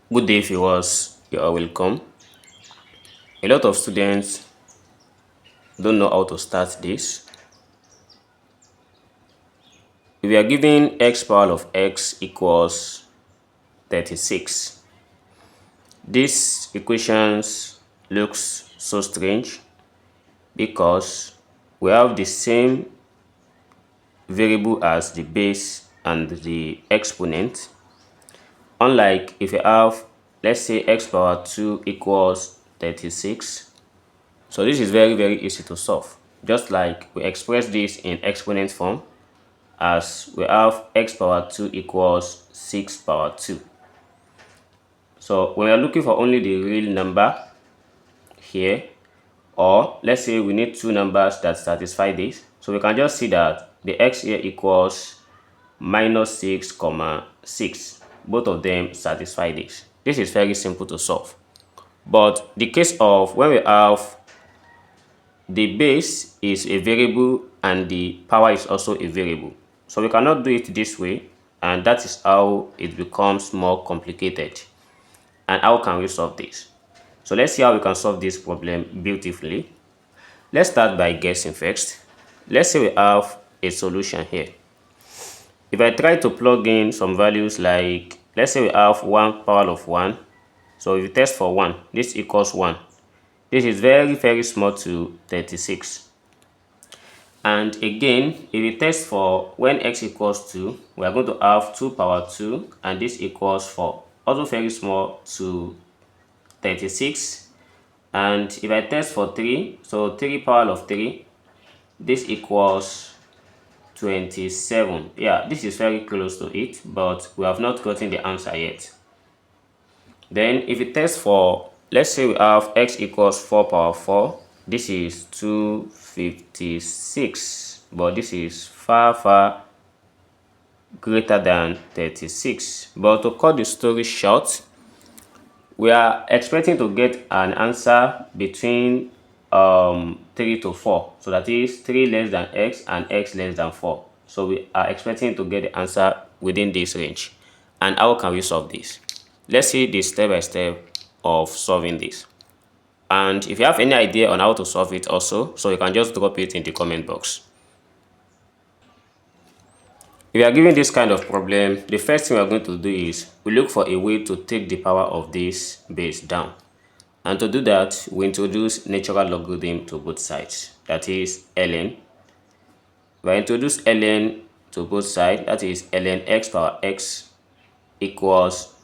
Good day, viewers. You are welcome. A lot of students don't know how to start this. If we are given x power of x equals 36, these equations looks so strange because we have the same variable as the base and the exponent. Unlike if you have, let's say, x power 2 equals 36. So this is very easy to solve. Just like we express this in exponent form, as we have x power 2 equals 6 power 2. So when we are looking for only the real number here, or let's say we need two numbers that satisfy this, so we can just see that the x here equals minus 6 comma 6. Both of them satisfy this. This is very simple to solve. But the case of when we have the base is a variable and the power is also a variable, so we cannot do it this way, and that is how it becomes more complicated. And how can we solve this? So let's see how we can solve this problem beautifully. Let's start by guessing first. Let's say we have a solution here. If I try to plug in some values, like let's say we have 1 power of 1, so if you test for 1, this equals 1. This is very small to 36. And again, if we test for when x equals 2, we are going to have 2 power 2, and this equals 4. Also very small to 36. And if I test for 3, so 3 power of 3, this equals 27. Yeah, this is very close to it, but we have not gotten the answer yet. Then if we test for, let's say we have x equals 4 power 4, this is 256, but this is far greater than 36. But to cut the story short, we are expecting to get an answer between 3 to 4, so that is 3 less than x and x less than 4. So we are expecting to get the answer within this range. And how can we solve this? Let's see the step by step of solving this. And if you have any idea on how to solve it also, so you can just drop it in the comment box. If you are given this kind of problem, the first thing we are going to do is we look for a way to take the power of this base down. And to do that, we introduce natural logarithm to both sides, that is ln. If I introduce ln to both sides, that is ln x power x equals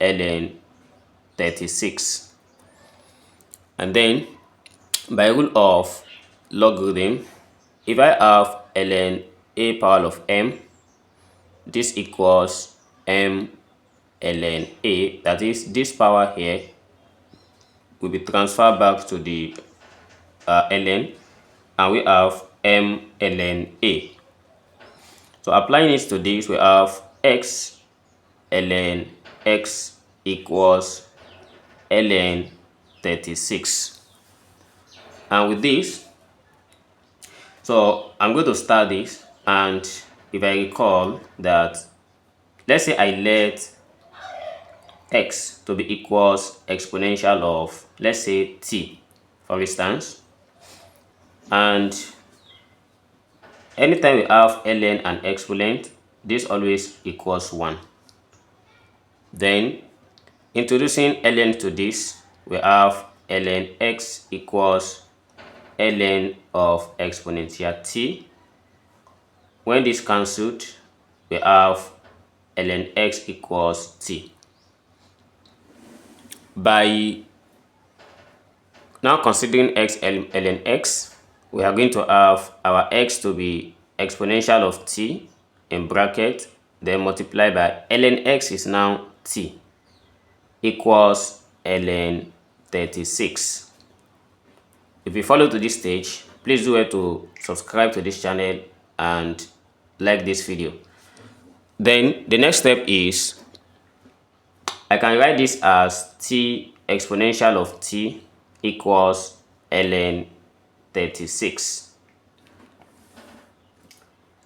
ln 36. And then by rule of logarithm, if I have ln a power of m, this equals m ln a, that is this power here will be transferred back to the ln, and we have m ln a. So applying it to this, we have x ln x equals ln 36. And with this, so I'm going to start this, and if I recall that, let's say I let x to be equals exponential of, let's say, t, for instance, and anytime we have ln and exponent, this always equals 1. Then introducing ln to this, we have ln x equals ln of exponential t. When this cancelled, we have ln x equals t. By now considering x ln x, we are going to have our x to be exponential of t in bracket, then multiply by ln x is now t equals ln 36. If you follow to this stage, please do well to subscribe to this channel and like this video. Then the next step is I can write this as t exponential of t equals ln 36.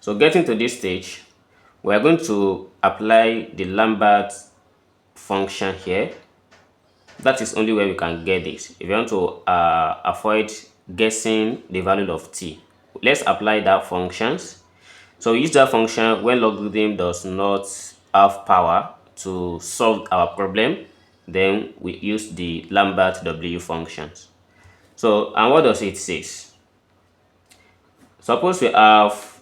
So getting to this stage, we are going to apply the Lambert function here. That is only where we can get this. If you want to avoid guessing the value of t, let's apply that functions. So we use that function when logarithm does not have power to solve our problem. Then we use the Lambert W functions. So, and what does it say? Suppose we have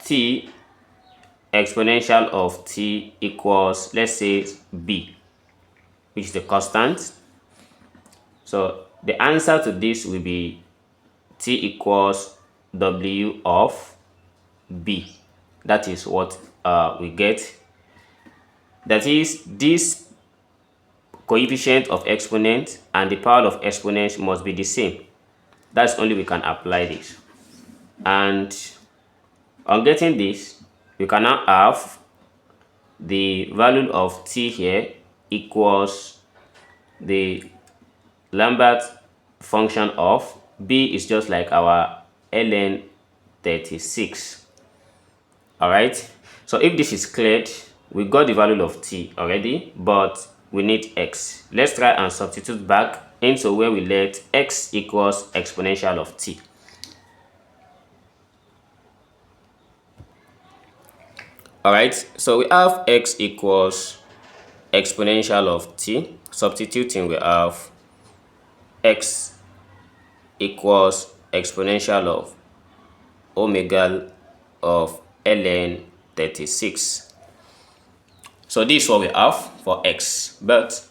t exponential of t equals, let's say, b, which is the constant. So the answer to this will be t equals w of b. That is what we get. That is, this coefficient of exponent and the power of exponent must be the same. That's only we can apply this. And on getting this, we can now have the value of t here equals the Lambert function of b is just like our ln 36. All right, so if this is cleared, we got the value of t already, but we need x. Let's try and substitute back into where we let x equals exponential of t. All right, so we have x equals exponential of t. Substituting, we have x equals exponential of omega of ln 36. So this is what we have for x, but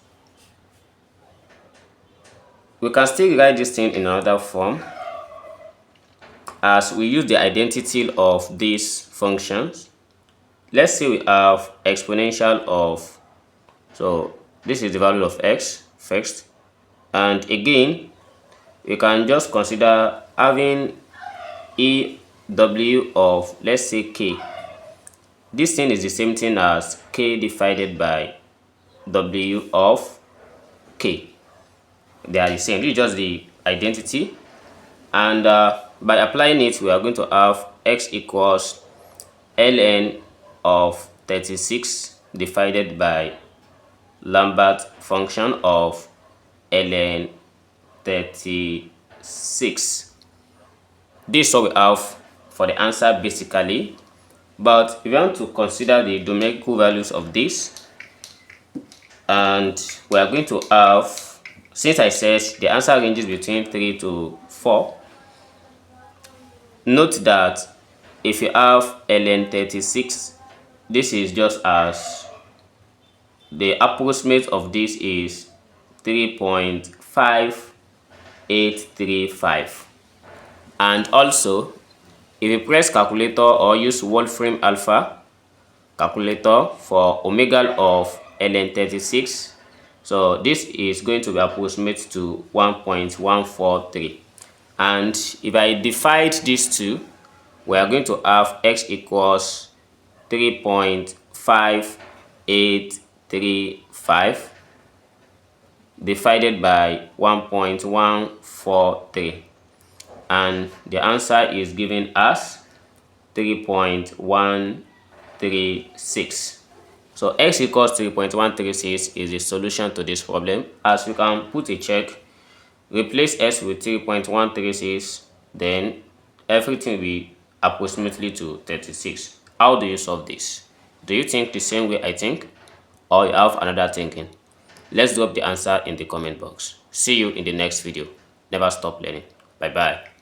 we can still write this thing in another form, as we use the identity of these functions. Let's say we have exponential of, so this is the value of x first, and again we can just consider having EW of, let's say, k. This thing is the same thing as k divided by w of k. They are the same. This is just the identity, and by applying it, we are going to have x equals ln of 36 divided by Lambert function of ln 36. This is what we have for the answer basically, but if you want to consider the numerical values of this, and we are going to have, since I said the answer ranges between 3 to 4, note that if you have ln 36, this is just as the approximate of this is 3.5835. And also, if you press calculator or use Wolfram Alpha calculator for omega of ln 36, so this is going to be approximate to 1.143. And if I divide these two, we are going to have x equals 3.5835 divided by 1.143, and the answer is given as 3.136. So x equals 3.136 is the solution to this problem. As we can put a check, replace s with 3.136, then everything will be approximately to 36. How do you solve this? Do you think the same way I think, or you have another thinking? Let's drop the answer in the comment box. See you in the next video. Never stop learning. Bye bye.